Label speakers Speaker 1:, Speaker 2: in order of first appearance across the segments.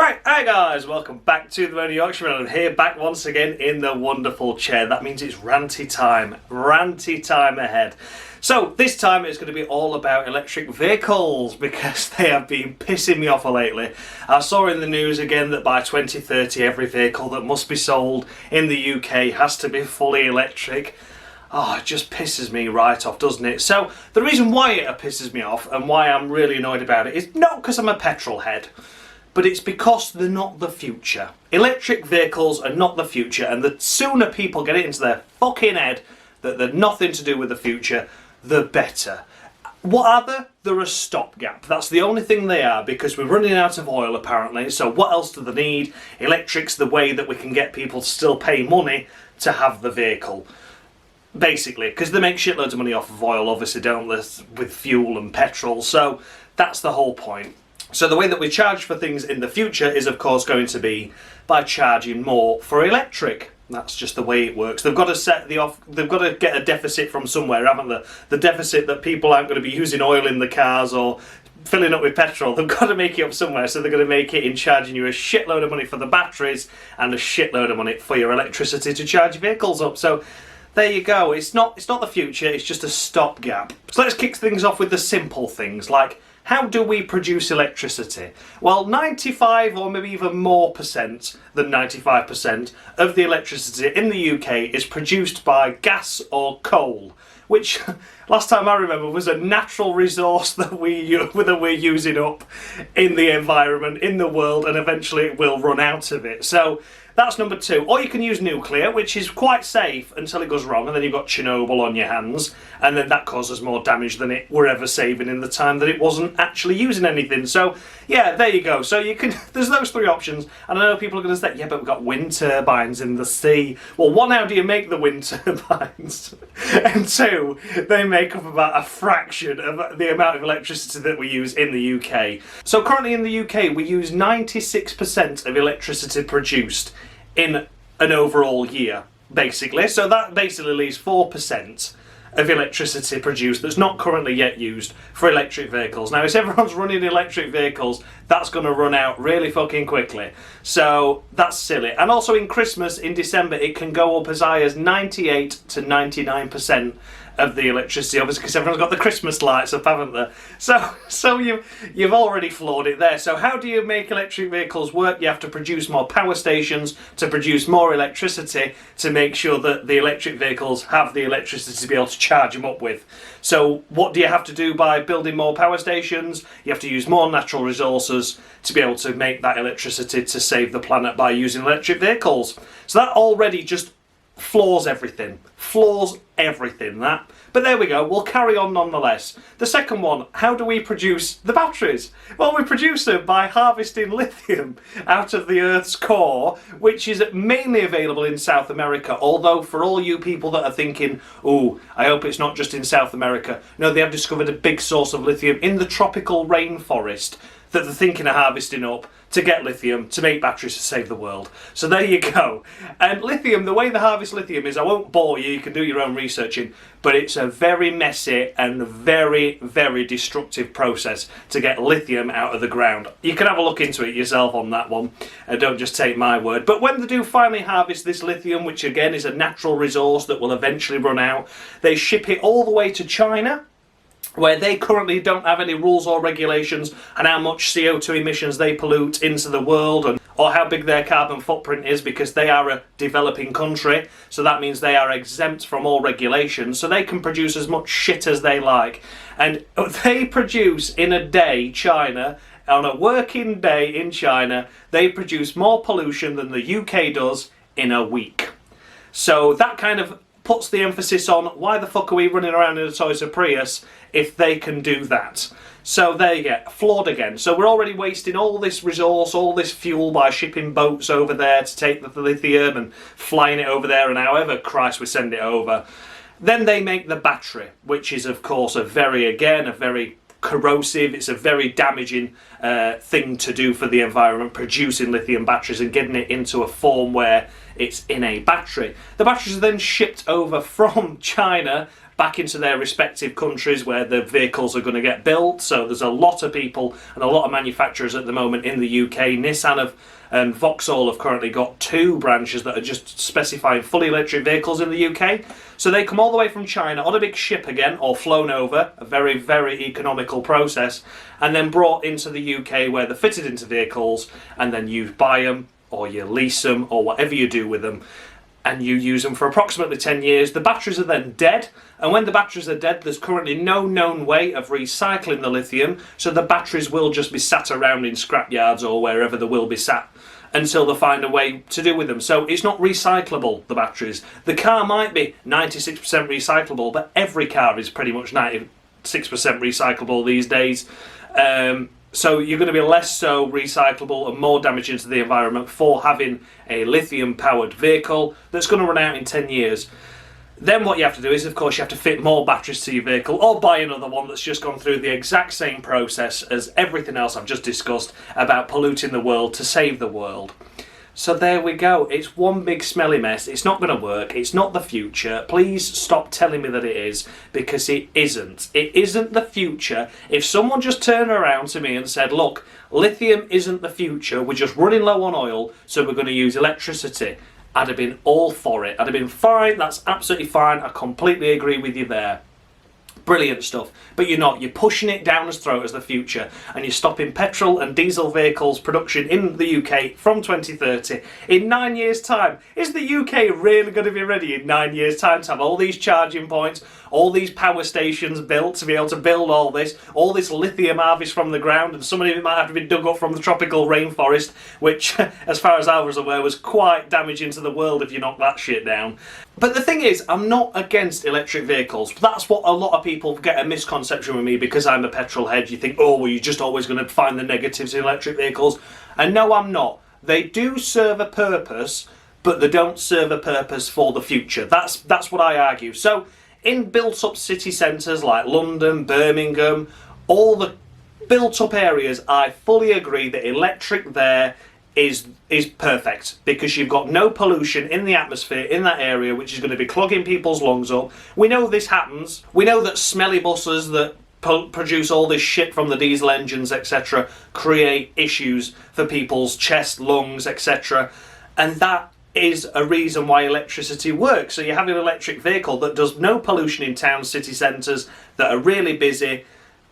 Speaker 1: Right, hi guys, welcome back to the Moaning Yorkshireman. I'm here back once again in the wonderful chair. That means it's ranty time ahead. So this time it's going to be all about electric vehicles because they have been pissing me off lately. I saw in the news again that by 2030 every vehicle that must be sold in the UK has to be fully electric. Oh, it just pisses me right off, doesn't it? So the reason why it pisses me off and why I'm really annoyed about it is not because I'm a petrol head, but it's because they're not the future. Electric vehicles are not the future, and the sooner people get it into their fucking head that they're nothing to do with the future, the better. What are they? They're a stopgap. That's the only thing they are, because we're running out of oil apparently, so what else do they need? Electric's the way that we can get people to still pay money to have the vehicle. Basically, because they make shitloads of money off of oil, obviously, don't they, with fuel and petrol, so that's the whole point. So the way that we charge for things in the future is of course going to be by charging more for electric. That's just the way it works. They've got to they've got to get a deficit from somewhere, haven't they? The deficit that people aren't going to be using oil in the cars or filling up with petrol. They've got to make it up somewhere, so they're going to make it in charging you a shitload of money for the batteries and a shitload of money for your electricity to charge your vehicles up. So there you go. It's not the future, it's just a stopgap. So let's kick things off with the simple things, like how do we produce electricity? Well, 95 or maybe even more percent than 95% of the electricity in the UK is produced by gas or coal, which last time I remember was a natural resource that we're using up in the environment, in the world, and eventually we'll run out of it. So that's number two. Or you can use nuclear, which is quite safe until it goes wrong, and then you've got Chernobyl on your hands, and then that causes more damage than it were ever saving in the time that it wasn't actually using anything. So yeah, there you go. So you can, there's those three options, and I know people are going to say, yeah, but we've got wind turbines in the sea. Well, one, how do you make the wind turbines? And two, they make up about a fraction of the amount of electricity that we use in the UK. So currently in the UK, we use 96% of electricity produced in an overall year, basically. So that basically leaves 4% of electricity produced that's not currently yet used for electric vehicles. Now, if everyone's running electric vehicles, that's going to run out really fucking quickly. So that's silly. And also in Christmas, in December, it can go up as high as 98 to 99% of the electricity, obviously, because everyone's got the Christmas lights up, haven't they? So you've already floored it there. So how do you make electric vehicles work? You have to produce more power stations to produce more electricity to make sure that the electric vehicles have the electricity to be able to charge them up with. So what do you have to do by building more power stations? You have to use more natural resources to be able to make that electricity to save the planet by using electric vehicles. So that already just floors everything, that. But there we go, we'll carry on nonetheless. The second one, how do we produce the batteries? Well, we produce them by harvesting lithium out of the Earth's core, which is mainly available in South America, although for all you people that are thinking, oh, I hope it's not just in South America, no, they have discovered a big source of lithium in the tropical rainforest that they're thinking of harvesting up to get lithium to make batteries to save the world. So there you go. And lithium, the way they harvest lithium is, I won't bore you, you can do your own researching, but it's a very messy and very, very destructive process to get lithium out of the ground. You can have a look into it yourself on that one, and don't just take my word. But when they do finally harvest this lithium, which again is a natural resource that will eventually run out, they ship it all the way to China, where they currently don't have any rules or regulations on how much CO2 emissions they pollute into the world, or how big their carbon footprint is, because they are a developing country, so that means they are exempt from all regulations, so they can produce as much shit as they like. And they produce in a day, China, on a working day in China, they produce more pollution than the UK does in a week. So that kind of puts the emphasis on why the fuck are we running around in a Toyota Prius if they can do that. So there you go, flawed again. So we're already wasting all this resource, all this fuel by shipping boats over there to take the lithium and flying it over there and however Christ we send it over. Then they make the battery, which is of course a very corrosive, it's a very damaging thing to do for the environment, producing lithium batteries and getting it into a form where it's in a battery. The batteries are then shipped over from China back into their respective countries where the vehicles are going to get built. So there's a lot of people and a lot of manufacturers at the moment in the UK. Nissan and Vauxhall have currently got 2 branches that are just specifying fully electric vehicles in the UK. So they come all the way from China on a big ship again, or flown over, a very, very economical process, and then brought into the UK where they're fitted into vehicles, and then you buy them, or you lease them, or whatever you do with them, and you use them for approximately 10 years. The batteries are then dead, and when the batteries are dead, there's currently no known way of recycling the lithium, so the batteries will just be sat around in scrapyards or wherever they will be sat until they find a way to do with them. So it's not recyclable, the batteries. The car might be 96% recyclable, but every car is pretty much 96% recyclable these days. So you're going to be less so recyclable and more damaging to the environment for having a lithium-powered vehicle that's going to run out in 10 years. Then what you have to do is, of course, you have to fit more batteries to your vehicle or buy another one that's just gone through the exact same process as everything else I've just discussed about polluting the world to save the world. So there we go. It's one big smelly mess. It's not going to work. It's not the future. Please stop telling me that it is, because it isn't. It isn't the future. If someone just turned around to me and said, look, lithium isn't the future, we're just running low on oil, so we're going to use electricity, I'd have been all for it. I'd have been fine. That's absolutely fine. I completely agree with you there. Brilliant stuff. But you're not. You're pushing it down his throat as the future, and you're stopping petrol and diesel vehicles production in the UK from 2030 in 9 years' time. Is the UK really going to be ready in 9 years' time to have all these charging points, all these power stations built to be able to build all this lithium harvest from the ground, and some of it might have to be dug up from the tropical rainforest, which, as far as I was aware, was quite damaging to the world if you knock that shit down. But the thing is, I'm not against electric vehicles. That's what a lot of people get a misconception with me, because I'm a petrol head. You think, oh, well, you're just always going to find the negatives in electric vehicles. And no, I'm not. They do serve a purpose, but they don't serve a purpose for the future. That's what I argue. So in built-up city centres like London, Birmingham, all the built-up areas, I fully agree that electric there is perfect, because you've got no pollution in the atmosphere in that area, which is going to be clogging people's lungs up. We know this happens. We know that smelly buses that produce all this shit from the diesel engines, etc., create issues for people's chest, lungs, etc. And that is a reason why electricity works. So you have an electric vehicle that does no pollution in town, city centres, that are really busy.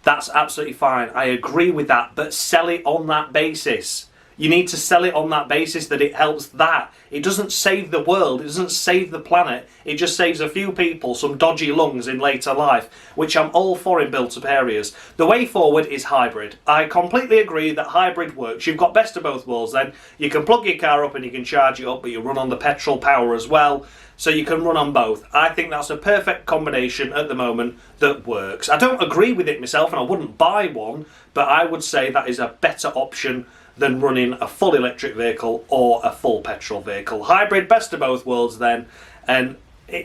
Speaker 1: That's absolutely fine. I agree with that, but sell it on that basis. You need to sell it on that basis that it helps that. It doesn't save the world, it doesn't save the planet, it just saves a few people some dodgy lungs in later life, which I'm all for in built-up areas. The way forward is hybrid. I completely agree that hybrid works. You've got best of both worlds then. You can plug your car up and you can charge it up, but you run on the petrol power as well, so you can run on both. I think that's a perfect combination at the moment that works. I don't agree with it myself, and I wouldn't buy one, but I would say that is a better option than running a full electric vehicle or a full petrol vehicle. Hybrid, best of both worlds then, and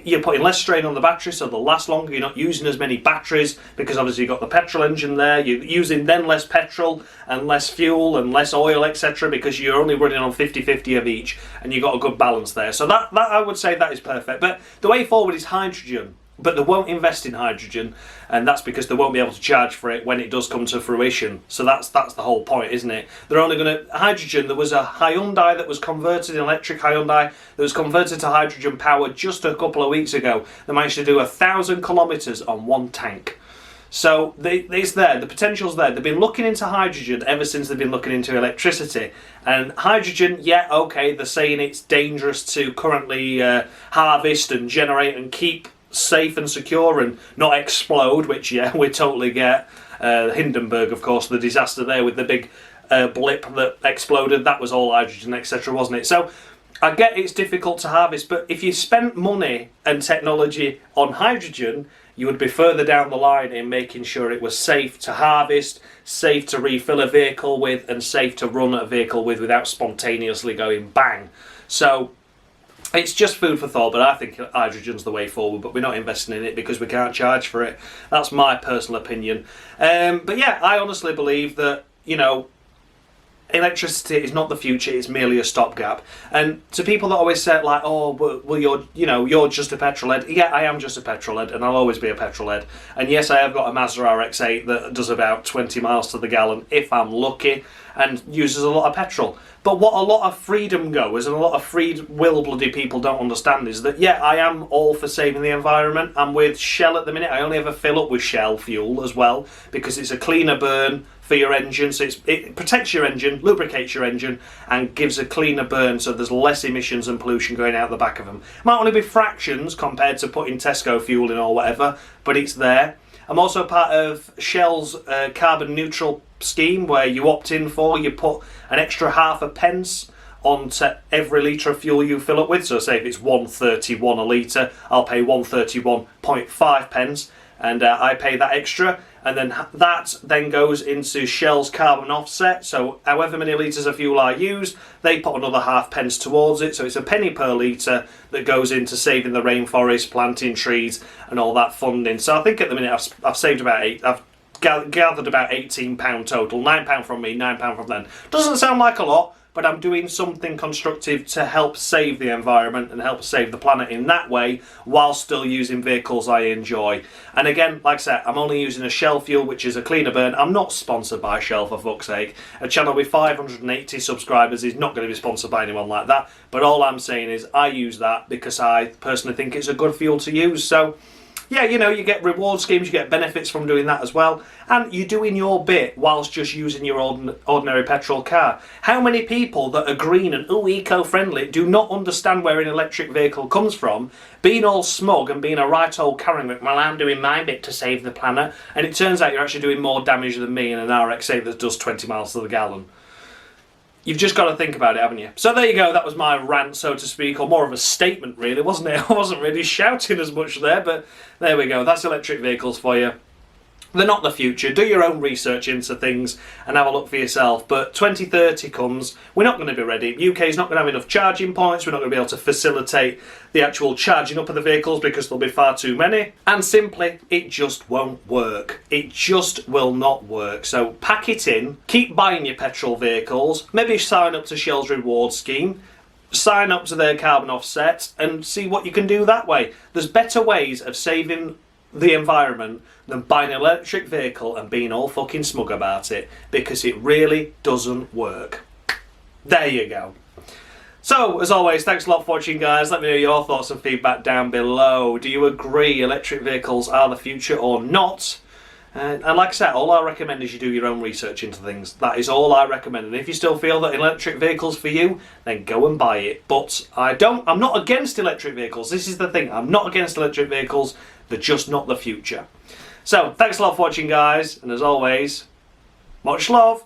Speaker 1: you're putting less strain on the battery, so they'll last longer. You're not using as many batteries, because obviously you've got the petrol engine there. You're using then less petrol and less fuel and less oil, etc., because you're only running on 50-50 of each, and you've got a good balance there. So that I would say that is perfect. But the way forward is hydrogen. But they won't invest in hydrogen, and that's because they won't be able to charge for it when it does come to fruition. So that's the whole point, isn't it? They're only going to... Hydrogen, there was a Hyundai that was converted, an electric Hyundai, that was converted to hydrogen power just a couple of weeks ago. They managed to do 1,000 kilometres on one tank. So it's there, the potential's there. They've been looking into hydrogen ever since they've been looking into electricity. And hydrogen, yeah, okay, they're saying it's dangerous to currently harvest and generate and keep safe and secure and not explode, which, yeah, we totally get. Hindenburg, of course, the disaster there with the big blip that exploded, that was all hydrogen, etc., wasn't it? So I get it's difficult to harvest, but if you spent money and technology on hydrogen, you would be further down the line in making sure it was safe to harvest, safe to refill a vehicle with, and safe to run a vehicle with without spontaneously going bang. So it's just food for thought, but I think hydrogen's the way forward, but we're not investing in it because we can't charge for it. That's my personal opinion. But yeah, I honestly believe that, you know, electricity is not the future, it's merely a stopgap. And to people that always say like, oh, well you're just a petrol head. Yeah, I am just a petrol head, and I'll always be a petrol head. And yes, I have got a Mazda RX-8 that does about 20 miles to the gallon if I'm lucky, and uses a lot of petrol. But what a lot of freedom goers and a lot of free will bloody people don't understand is that, yeah, I am all for saving the environment. I'm with Shell at the minute. I only ever fill up with Shell fuel as well, because it's a cleaner burn for your engine, so it protects your engine, lubricates your engine, and gives a cleaner burn, so there's less emissions and pollution going out the back of them. Might only be fractions compared to putting Tesco fuel in or whatever, but it's there. I'm also part of Shell's carbon neutral scheme, where you opt in for, you put an extra half a pence onto every litre of fuel you fill up with. So say if it's 1.31 a litre, I'll pay 1.31.5 pence, and I pay that extra, and then that then goes into Shell's carbon offset. So however many litres of fuel I use, they put another half pence towards it, so it's a penny per litre that goes into saving the rainforest, planting trees and all that funding. So I think at the minute I've saved about I've gathered about £18 total, £9 from me, £9 from them. Doesn't sound like a lot, but I'm doing something constructive to help save the environment and help save the planet in that way, while still using vehicles I enjoy. And again, like I said, I'm only using a Shell fuel, which is a cleaner burn. I'm not sponsored by Shell, for fuck's sake. A channel with 580 subscribers is not going to be sponsored by anyone like that. But all I'm saying is I use that because I personally think it's a good fuel to use. So yeah, you know, you get reward schemes, you get benefits from doing that as well, and you're doing your bit whilst just using your ordinary petrol car. How many people that are green and eco-friendly do not understand where an electric vehicle comes from, being all smug and being a right old Karen, well, I'm doing my bit to save the planet, and it turns out you're actually doing more damage than me in an RX-8 that does 20 miles to the gallon. You've just got to think about it, haven't you? So there you go, that was my rant, so to speak, or more of a statement really, wasn't it? I wasn't really shouting as much there, but there we go, that's electric vehicles for you. They're not the future. Do your own research into things and have a look for yourself. But 2030 comes, we're not going to be ready. UK's not going to have enough charging points. We're not going to be able to facilitate the actual charging up of the vehicles because there'll be far too many. And simply, it just won't work. It just will not work. So pack it in. Keep buying your petrol vehicles. Maybe sign up to Shell's reward scheme. Sign up to their carbon offset and see what you can do that way. There's better ways of saving the environment than buying an electric vehicle and being all fucking smug about it, because it really doesn't work. There you go. So, as always, thanks a lot for watching, guys. Let me know your thoughts and feedback down below. Do you agree electric vehicles are the future or not? And like I said, all I recommend is you do your own research into things. That is all I recommend. And if you still feel that electric vehicles for you, then go and buy it. But I'm not against electric vehicles. This is the thing. I'm not against electric vehicles. They're just not the future. So, thanks a lot for watching, guys. And as always, much love.